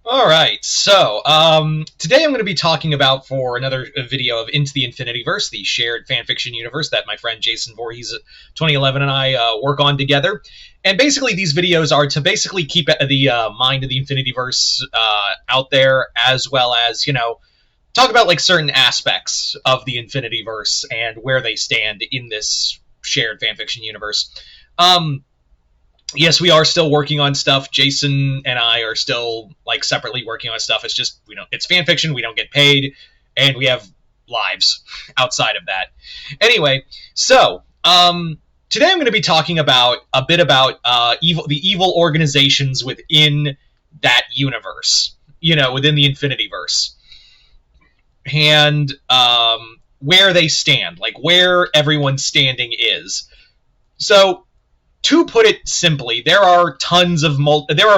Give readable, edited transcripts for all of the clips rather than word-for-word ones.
All right, so today I'm going to be talking about for another video of Into the Infinityverse, the shared fanfiction universe that my friend Jason Voorhees 2011 and I work on together. And basically, these videos are to basically keep the mind of the Infinityverse out there, as well as talk about like certain aspects of the Infinityverse and where they stand in this shared fanfiction universe. Yes, we are still working on stuff. Jason and I are still like separately working on stuff. It's just we don't. It's fan fiction. We don't get paid, and we have lives outside of that. Anyway, so today I'm going to be talking about a bit about the evil organizations within that universe. Within the Infinityverse, and where they stand, like where everyone's standing is. So to put it simply, there are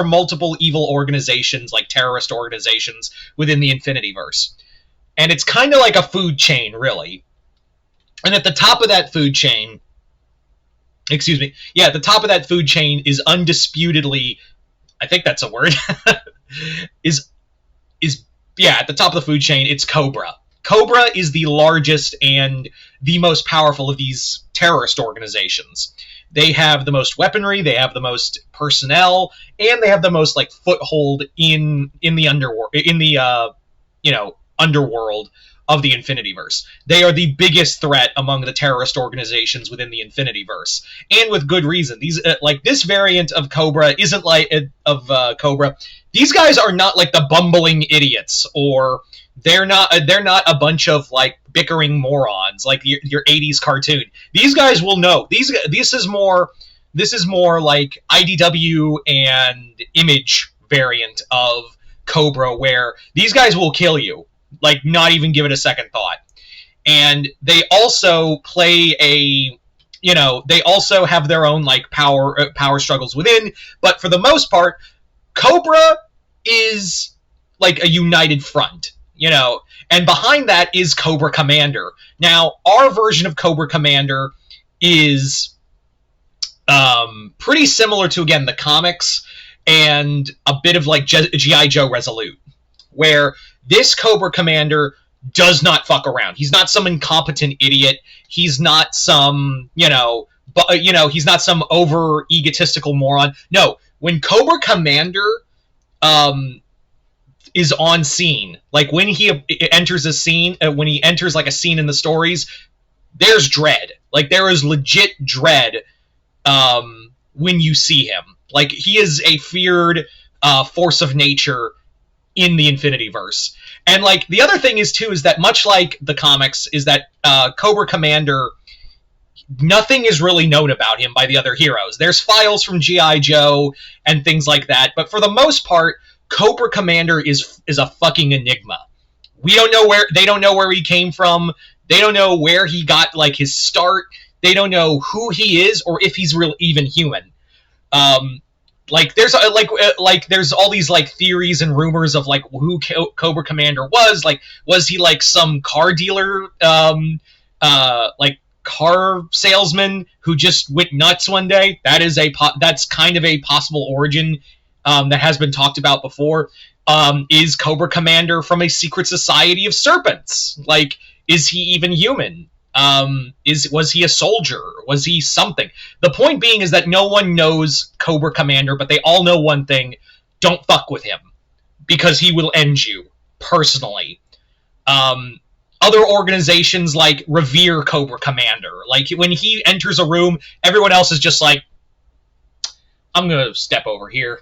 multiple evil organizations, like terrorist organizations, within the Infinityverse, and it's kind of like a food chain, really. And at the top of that food chain, at the top of that food chain is undisputedly, I think that's a word, is at the top of the food chain, it's Cobra. Cobra is the largest and the most powerful of these terrorist organizations. They have the most weaponry, they have the most personnel, and they have the most like foothold in the underworld, underworld of the Infinityverse. They are the biggest threat among the terrorist organizations within the Infinityverse, and with good reason. These this variant of Cobra isn't like Cobra. These guys are not like the bumbling idiots, or they're not a bunch of like bickering morons like your 80s cartoon. These guys will know. This is more like IDW and Image variant of Cobra, where these guys will kill you, like not even give it a second thought. And they also play they also have their own like power struggles within, but for the most part, Cobra is like a united front. And behind that is Cobra Commander. Now, our version of Cobra Commander is pretty similar to, again, the comics and a bit of like G.I. Joe Resolute, where this Cobra Commander does not fuck around. He's not some incompetent idiot. He's not some, he's not some over egotistical moron. No, when Cobra Commander is on scene, like when he enters a scene, when he enters like a scene in the stories, there's dread. Like there is legit dread when you see him. Like he is a feared force of nature in the Infinityverse. And like the other thing is too is that much like the comics is that Cobra Commander, nothing is really known about him by the other heroes. There's files from G.I. Joe and things like that, but for the most part, Cobra Commander is a fucking enigma. They don't know where he came from. They don't know where he got like his start. They don't know who he is or if he's even human. There's there's all these like theories and rumors of like who Cobra Commander was. Like, was he like some car dealer, like car salesman who just went nuts one day? That's kind of a possible origin that has been talked about before. Is Cobra Commander from a secret society of serpents? Like, is he even human? Was he a soldier? Was he something? The point being is that no one knows Cobra Commander, but they all know one thing: don't fuck with him, because he will end you personally. Other organizations like revere Cobra Commander. Like when he enters a room, everyone else is just like, I'm gonna step over here.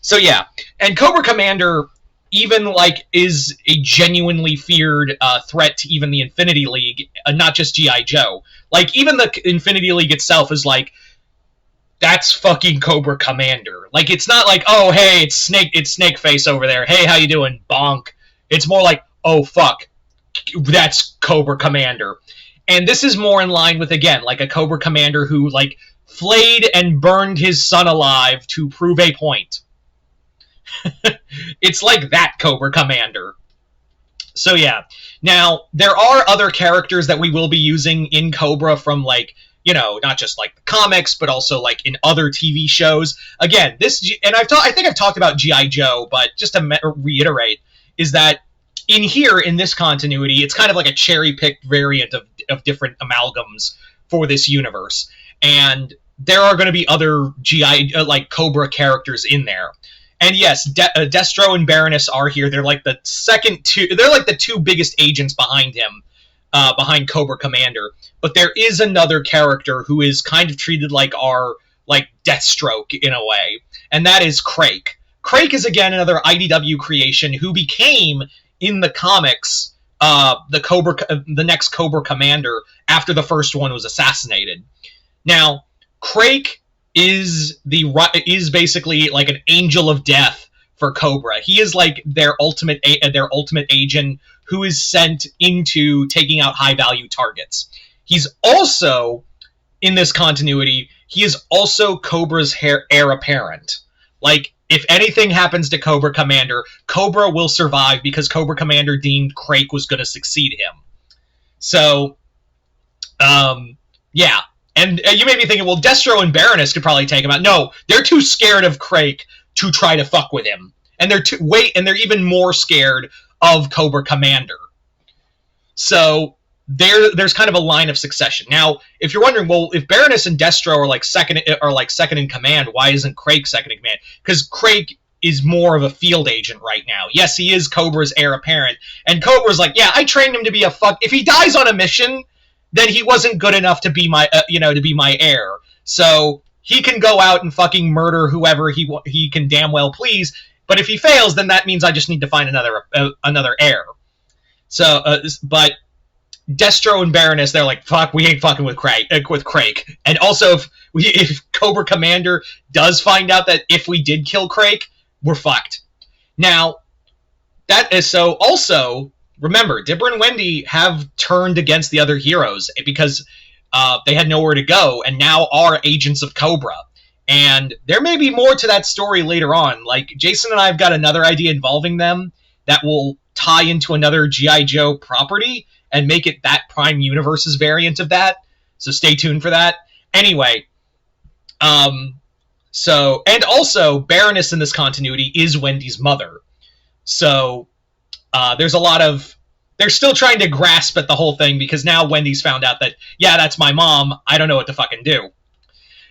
So yeah, and Cobra Commander even like is a genuinely feared threat to even the Infinity League, not just G.I. Joe. Like even the Infinity League itself is like, that's fucking Cobra Commander. Like it's not like, oh hey, it's Snake Face over there. Hey, how you doing? Bonk. It's more like, oh fuck, that's Cobra Commander. And this is more in line with, again, like a Cobra Commander who like flayed and burned his son alive to prove a point. It's like that Cobra Commander. So yeah. Now, there are other characters that we will be using in Cobra from like not just like the comics, but also like in other TV shows. Again, and I think I've talked about G.I. Joe, but just to reiterate, is that in this continuity, it's kind of like a cherry-picked variant of different amalgams for this universe. And there are going to be other like Cobra characters in there. And yes, Destro and Baroness are here. They're like the two biggest agents behind him, behind Cobra Commander. But there is another character who is kind of treated like our Deathstroke in a way, and that is Crake. Crake is again another IDW creation who became, in the comics, the next Cobra Commander after the first one was assassinated. Now, Crake is basically like an angel of death for Cobra. He is like their ultimate agent who is sent into taking out high value targets. He's also, in this continuity, he is also Cobra's heir apparent. Like, if anything happens to Cobra Commander, Cobra will survive because Cobra Commander deemed Crake was going to succeed him. So, yeah. And you may be thinking, well, Destro and Baroness could probably take him out. No, they're too scared of Crake to try to fuck with him. And they're even more scared of Cobra Commander. So there's kind of a line of succession. Now, if you're wondering, well, if Baroness and Destro are second in command, why isn't Crake second in command? Because Crake is more of a field agent right now. Yes, he is Cobra's heir apparent, and Cobra's like, yeah, I trained him to be a fuck. If he dies on a mission, then he wasn't good enough to be my heir. So he can go out and fucking murder whoever he can damn well please. But if he fails, then that means I just need to find another heir. So, but Destro and Baroness, they're like, fuck, we ain't fucking with Crake. And also, if Cobra Commander does find out that if we did kill Crake, we're fucked. Now, that is so. Also, remember, Dipper and Wendy have turned against the other heroes because they had nowhere to go, and now are agents of Cobra. And there may be more to that story later on. Like, Jason and I have got another idea involving them that will tie into another G.I. Joe property and make it that Prime Universe's variant of that. So stay tuned for that. Anyway, and also, Baroness in this continuity is Wendy's mother. So there's a lot of... They're still trying to grasp at the whole thing because now Wendy's found out that, yeah, that's my mom. I don't know what to fucking do.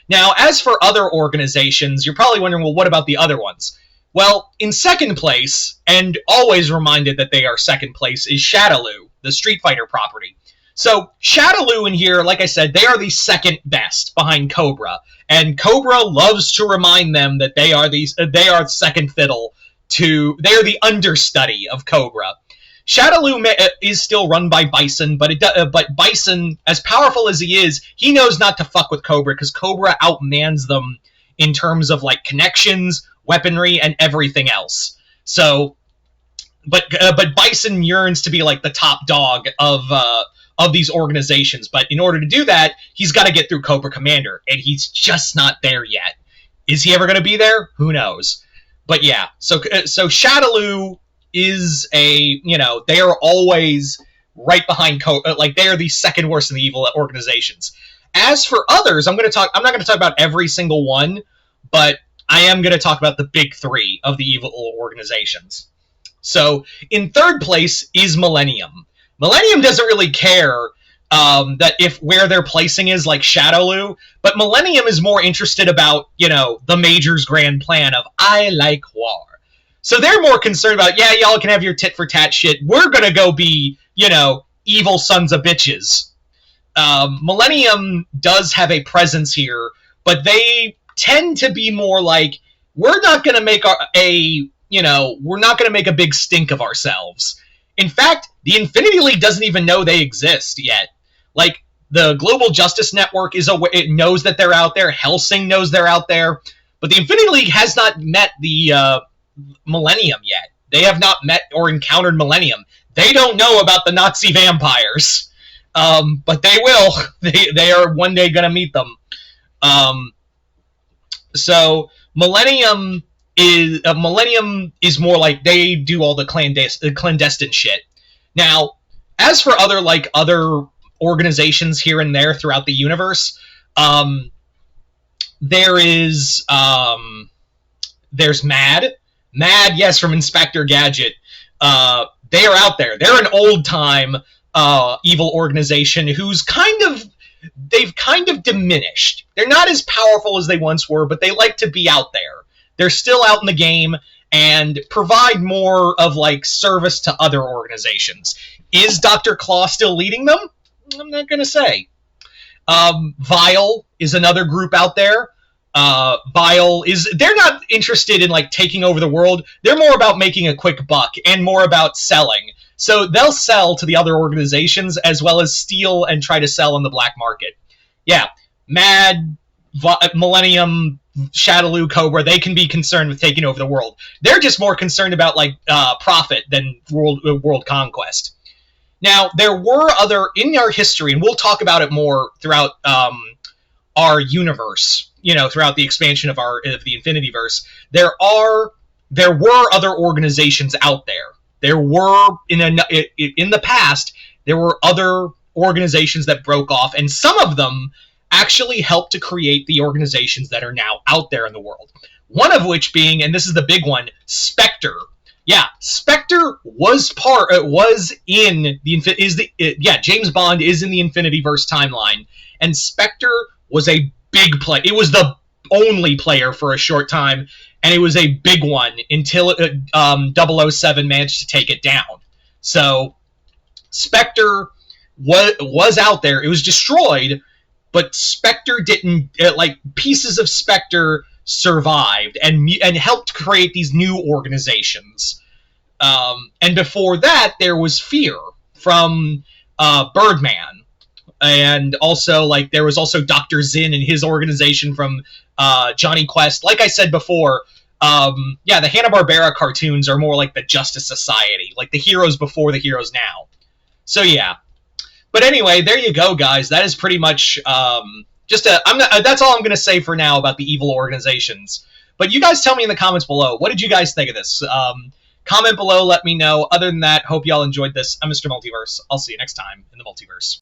Now, as for other organizations, you're probably wondering, well, what about the other ones? Well, in second place, and always reminded that they are second place, is Shadaloo, the Street Fighter property. So, Shadaloo in here, like I said, they are the second best behind Cobra. And Cobra loves to remind them that they are second fiddle to... They are the understudy of Cobra. Shadaloo is still run by Bison, but Bison, as powerful as he is, he knows not to fuck with Cobra because Cobra outmans them in terms of like connections, weaponry, and everything else. So, but Bison yearns to be like the top dog of these organizations. But in order to do that, he's got to get through Cobra Commander, and he's just not there yet. Is he ever going to be there? Who knows? But yeah, so Shadaloo is they are always right behind like they are the second worst in the evil organizations. As for others, I'm not going to talk about every single one, but I am going to talk about the big three of the evil organizations. So in third place is Millennium. Millennium doesn't really care that if where their placing is like Shadaloo, but Millennium is more interested about the Major's grand plan of I like war. So they're more concerned about, yeah, y'all can have your tit-for-tat shit. We're going to go be, evil sons of bitches. Millennium does have a presence here, but they tend to be more like, we're not going to make we're not going to make a big stink of ourselves. In fact, the Infinity League doesn't even know they exist yet. Like, the Global Justice Network it knows that they're out there. Hellsing knows they're out there. But the Infinity League has not met the Millennium yet. They have not met or encountered Millennium. They don't know about the Nazi vampires, but they will. They are one day going to meet them. So Millennium is more like they do all the clandestine shit. Now, as for other organizations here and there throughout the universe. There's Mad. Mad, yes, from Inspector Gadget. They are out there. They're an old-time evil organization they've kind of diminished. They're not as powerful as they once were, but they like to be out there. They're still out in the game and provide more of, like, service to other organizations. Is Dr. Claw still leading them? I'm not going to say. Vile is another group out there. They're not interested in, like, taking over the world. They're more about making a quick buck and more about selling. So they'll sell to the other organizations as well as steal and try to sell on the black market. Yeah, Mad, Millennium, Shadaloo, Cobra, they can be concerned with taking over the world. They're just more concerned about, like, profit than world conquest. Now, there were in our history, and we'll talk about it more throughout our universe, throughout the expansion of the Infinityverse, there were other organizations out there. There were, in the past, there were other organizations that broke off, and some of them actually helped to create the organizations that are now out there in the world. One of which being, and this is the big one, Spectre. Yeah, Spectre was James Bond is in the Infinityverse timeline, and Spectre was a big play. It was the only player for a short time, and it was a big one until 007 managed to take it down. So Spectre was out there. It was destroyed, but Spectre didn't. Pieces of Spectre survived and helped create these new organizations. And before that, there was Fear from Birdman. And also, there was also Dr. Zinn and his organization from Johnny Quest. Like I said before, the Hanna-Barbera cartoons are more like the Justice Society, like the heroes before the heroes now. So, yeah. But anyway, there you go, guys. That is pretty much that's all I'm going to say for now about the evil organizations. But you guys tell me in the comments below, what did you guys think of this? Comment below, let me know. Other than that, hope y'all enjoyed this. I'm Mr. Multiverse. I'll see you next time in the Multiverse.